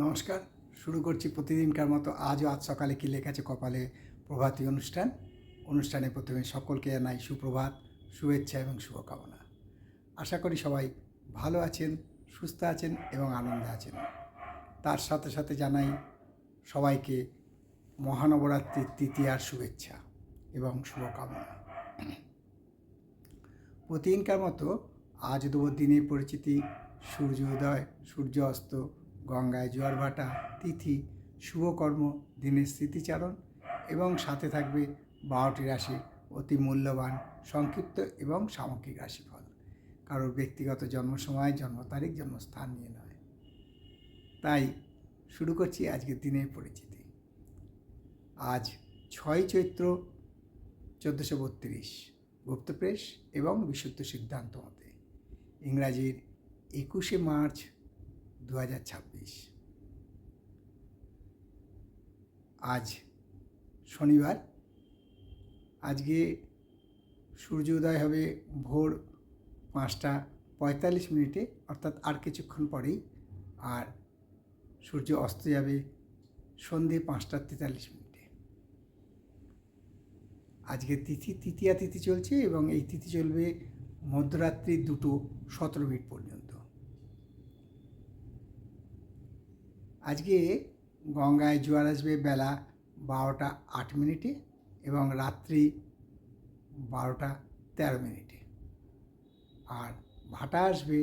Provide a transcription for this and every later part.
নমস্কার। শুরু করছি প্রতিদিনকার মতো আজ সকালে কী লেখা আছে কপালে প্রভাতী অনুষ্ঠানে প্রথমে সকলকে জানাই সুপ্রভাত, শুভেচ্ছা এবং শুভকামনা। আশা করি সবাই ভালো আছেন, সুস্থ আছেন এবং আনন্দে আছেন। তার সাথে সাথে জানাই সবাইকে মহানবরাত্রির তৃতীয়ার শুভেচ্ছা এবং শুভকামনা। প্রতিদিনকার মতো আজ দেব দিনের পরিচিতি, সূর্যোদয়, সূর্য অস্ত, গঙ্গায় জোয়ার ভাটা, তিথি, শুভকর্ম, দিনের স্মৃতিচারণ এবং সাথে থাকবে 12টি রাশি অতি মূল্যবান সংক্ষিপ্ত এবং সামগ্রিক রাশিফল। কারোর ব্যক্তিগত জন্ম সময়, জন্ম তারিখ, জন্মস্থান নিয়ে নয়। তাই শুরু করছি আজকের দিনের পরিচিতি। আজ 6 চৈত্র 1432 গুপ্তপ্রেস এবং বিশুদ্ধ সিদ্ধান্ত মতে, ইংরাজির 21শে মার্চ 2026। আজ শনিবার। আজকে সূর্যোদয় হবে ভোর 5টা 45 অর্থাৎ আর কিছুক্ষণ পরেই, আর সূর্য অস্ত যাবে সন্ধে 5টা 43। আজকে তৃতীয়া তিথি চলছে এবং এই তিথি চলবে মধ্যরাত্রি 2:17 পর্যন্ত। আজকে গঙ্গায় জোয়ার আসবে বেলা 12টা 8 এবং রাত্রি 12টা 13। আর ভাটা আসবে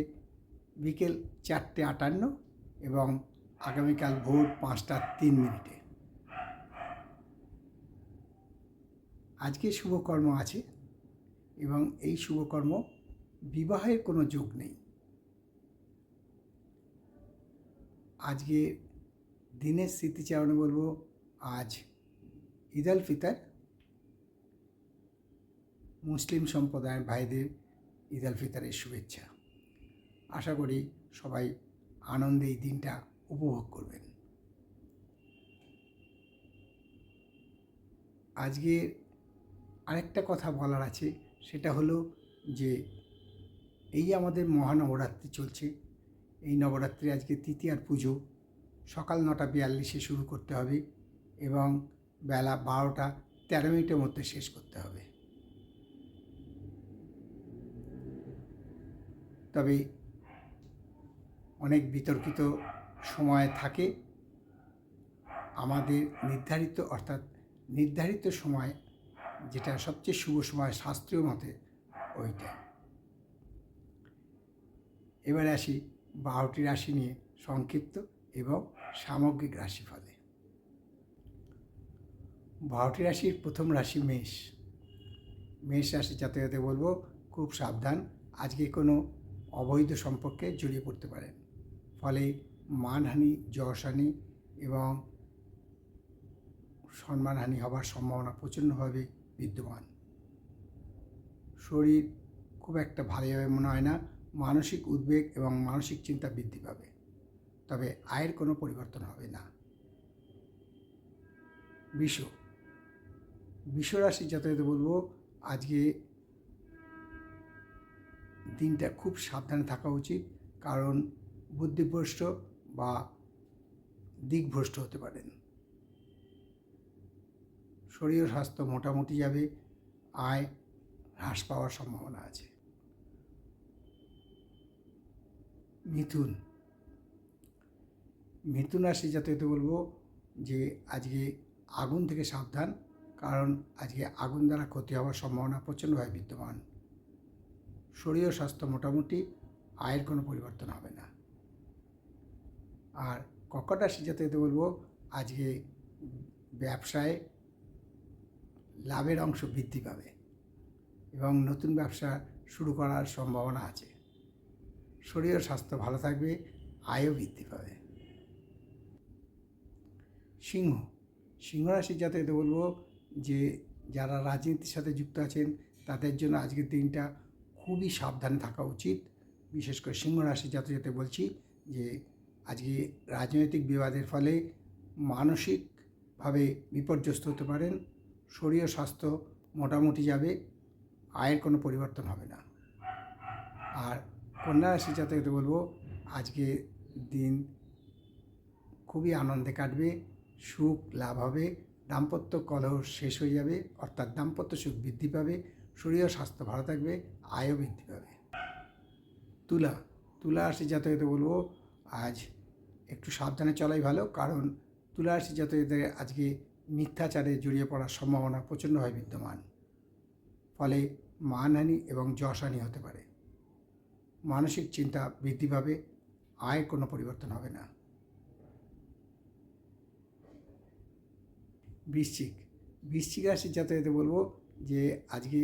বিকেল 4টে 58 এবং আগামীকাল ভোর 5টা 3। আজকে শুভকর্ম আছে এবং এই শুভকর্ম বিবাহের কোনো যোগ নেই। আজকে দিনের স্মৃতিচারণে বলবো, আজ ঈদ আল ফিতর। মুসলিম সম্প্রদায়ের ভাইদের ঈদ আল ফিতরের শুভেচ্ছা। আশা করি সবাই আনন্দে এই দিনটা উপভোগ করবেন। আজকে আরেকটা কথা বলার আছে, সেটা হলো যে এই আমাদের মহানবরাত্রি চলছে। এই নবরাত্রি আজকে তৃতীয়ার পুজো সকাল 9টা 42 শুরু করতে হবে এবং বেলা 12টা 13 মধ্যে শেষ করতে হবে। তবে অনেক বিতর্কিত সময় থাকে। আমাদের নির্ধারিত সময় যেটা সবচেয়ে শুভ সময় শাস্ত্রীয় মতে ওইটা। এবারে আসি 12টি রাশি নিয়ে সংক্ষিপ্ত এবং সামগ্রিক রাশিফলে। 12টি রাশির প্রথম রাশি মেষ। মেষ রাশি জাতকদের বলবো খুব সাবধান। আজকে কোনো অবৈধ সম্পর্কে জড়িয়ে পড়তে পারেন, ফলে মানহানি, যশহানি এবং সম্মানহানি হবার সম্ভাবনা প্রচণ্ডভাবে বিদ্যমান। শরীর খুব একটা ভালোভাবে মনে হয় না। মানসিক উদ্বেগ এবং মানসিক চিন্তা বৃদ্ধি পাবে, তবে আয়ের কোনো পরিবর্তন হবে না। বৃষ রাশি জাতকদের বলবো আজকে দিনটা খুব সাবধানে থাকা উচিত, কারণ বুদ্ধিভ্রষ্ট বা দিকভ্রষ্ট হতে পারেন। শরীর স্বাস্থ্য মোটামুটি যাবে, আয় হ্রাস পাওয়ার সম্ভাবনা আছে। মিথুন রাশি জাতকদের বলবো যে আজকে আগুন থেকে সাবধান, কারণ আজকে আগুন দ্বারা ক্ষতি হওয়ার সম্ভাবনা প্রচণ্ডভাবে বিদ্যমান। শরীর স্বাস্থ্য মোটামুটি, আয়ের কোনো পরিবর্তন হবে না। আর কর্কট রাশি জাতকদের বলবো আজকে ব্যবসায় লাভের অংশ বৃদ্ধি পাবে এবং নতুন ব্যবসা শুরু করার সম্ভাবনা আছে। শরীর স্বাস্থ্য ভালো থাকবে, আয়ও বৃদ্ধি পাবে। সিংহ রাশির জাতকদের বলবো যে যারা রাজনীতির সাথে যুক্ত আছেন তাদের জন্য আজকের দিনটা খুবই সাবধানে থাকা উচিত। বিশেষ করে সিংহ রাশির জাতকদের বলছি যে আজকে রাজনৈতিক বিবাদের ফলে মানসিকভাবে বিপর্যস্ত হতে পারেন। শরীর স্বাস্থ্য মোটামুটি যাবে, আয়ের কোনো পরিবর্তন হবে না। আর কন্যা রাশির জাতকদের বলবো আজকে দিন খুবই আনন্দে কাটবে, সুখ লাভ হবে, দাম্পত্য কলহ শেষ হয়ে যাবে, অর্থাৎ দাম্পত্য সুখ বৃদ্ধি পাবে, শরীর ও স্বাস্থ্য ভালো থাকবে, আয়ও বৃদ্ধি পাবে। তুলা তুলা রাশি জাতকদের বলবো আজ একটু সাবধানে চলাই ভালো, কারণ তুলা রাশি জাতকদের আজকে মিথ্যাচারে জড়িয়ে পড়ার সম্ভাবনা প্রচণ্ডভাবে বিদ্যমান। ফলে মানহানি এবং যশহানি হতে পারে। মানসিক চিন্তা বৃদ্ধি পাবে, আয়ের কোনো পরিবর্তন হবে না। বৃশ্চিক রাশির জাতকদের বলবো যে আজকে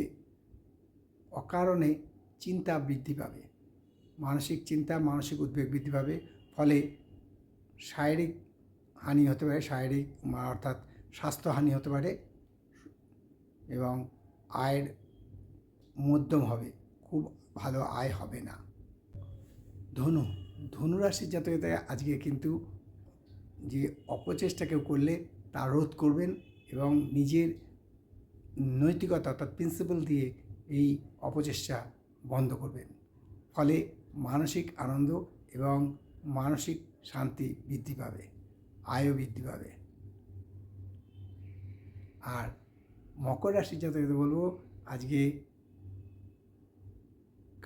অকারণে চিন্তা বৃদ্ধি পাবে, মানসিক চিন্তা, মানসিক উদ্বেগ বৃদ্ধি পাবে। ফলে শারীরিক হানি হতে পারে, শারীরিক অর্থাৎ স্বাস্থ্যহানি হতে পারে, এবং আয়ের মধ্যম হবে, খুব ভালো আয় হবে না। ধনু রাশির জাতকদের আজকে কিন্তু যে অপচেষ্টা কেউ করলে তা রোধ করবেন এবং নিজের নৈতিকতা অর্থাৎ প্রিন্সিপাল দিয়ে এই অপচেষ্টা বন্ধ করবেন। ফলে মানসিক আনন্দ এবং মানসিক শান্তি বৃদ্ধি পাবে, আয়ও বৃদ্ধি পাবে। আর মকর রাশির জাতকদের বলবো আজকে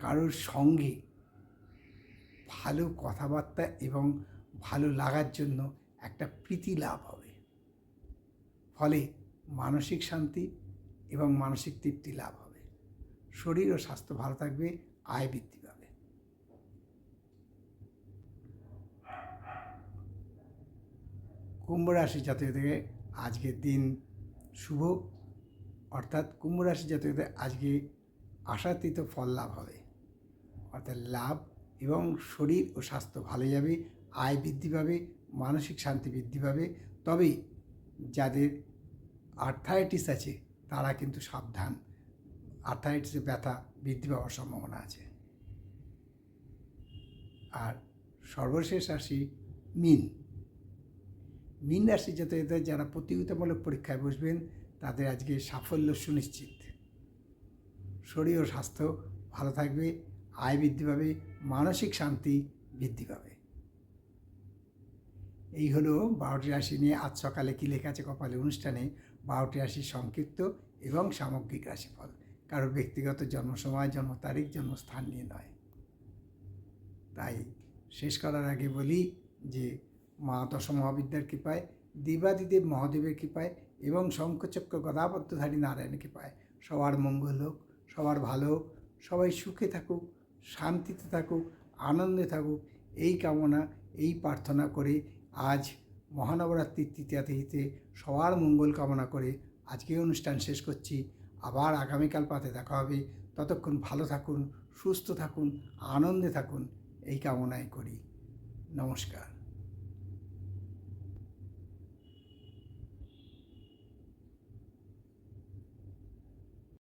কারোর সঙ্গে ভালো কথাবার্তা এবং ভালো লাগার জন্য একটা প্রীতি লাভ হবে, ফলে মানসিক শান্তি এবং মানসিক তৃপ্তি লাভ হবে, শরীর ও স্বাস্থ্য ভালো থাকবে, আয় বৃদ্ধি পাবে। কুম্ভ রাশি জাতকদের আজকের দিন শুভ, অর্থাৎ কুম্ভ রাশি জাতকদের আজকে আশাতীত ফল লাভ হবে, অর্থাৎ লাভ এবং শরীর ও স্বাস্থ্য ভালো যাবে, আয় বৃদ্ধি পাবে, মানসিক শান্তি বৃদ্ধি পাবে। তবে যাদের আর্থারাইটিস আছে তারা কিন্তু সাবধান, আর্থারাইটিসের ব্যথা বৃদ্ধি পাওয়ার সম্ভাবনা আছে। আর সর্বশেষ রাশি মীন রাশি জাতকদের যারা প্রতিযোগিতামূলক পরীক্ষায় বসবেন তাদের আজকে সাফল্য সুনিশ্চিত, শরীর ও স্বাস্থ্য ভালো থাকবে, আয় বৃদ্ধি পাবে, মানসিক শান্তি বৃদ্ধি পাবে। এই হলো 12টি রাশি নিয়ে আজ সকালে কী লেখা আছে কপালে অনুষ্ঠানে 12টি রাশির সংক্ষিপ্ত এবং সামগ্রিক রাশিফল, কারো ব্যক্তিগত জন্ম সময়, জন্ম তারিখ, জন্মস্থান নিয়ে নয়। তাই শেষ করার আগে বলি যে মা দশমহাবিদ্যার কৃপায়, দেবাদিদেব মহাদেবের কৃপায় এবং শঙ্খচক্র গদাপদ্মধারী নারায়ণের কৃপায় সবার মঙ্গল হোক, সবার ভালো হোক, সবাই সুখে থাকুক, শান্তিতে থাকুক, আনন্দে থাকুক, এই কামনা, এই প্রার্থনা করে আজ মহানবরাত্রির তৃতীয়া তিথিতে সবার মঙ্গল কামনা করে আজকে অনুষ্ঠান শেষ করছি। আবার আগামীকাল পাতে দেখা হবে। ততক্ষণ ভালো থাকুন, সুস্থ থাকুন, আনন্দে থাকুন, এই কামনাই করি। নমস্কার।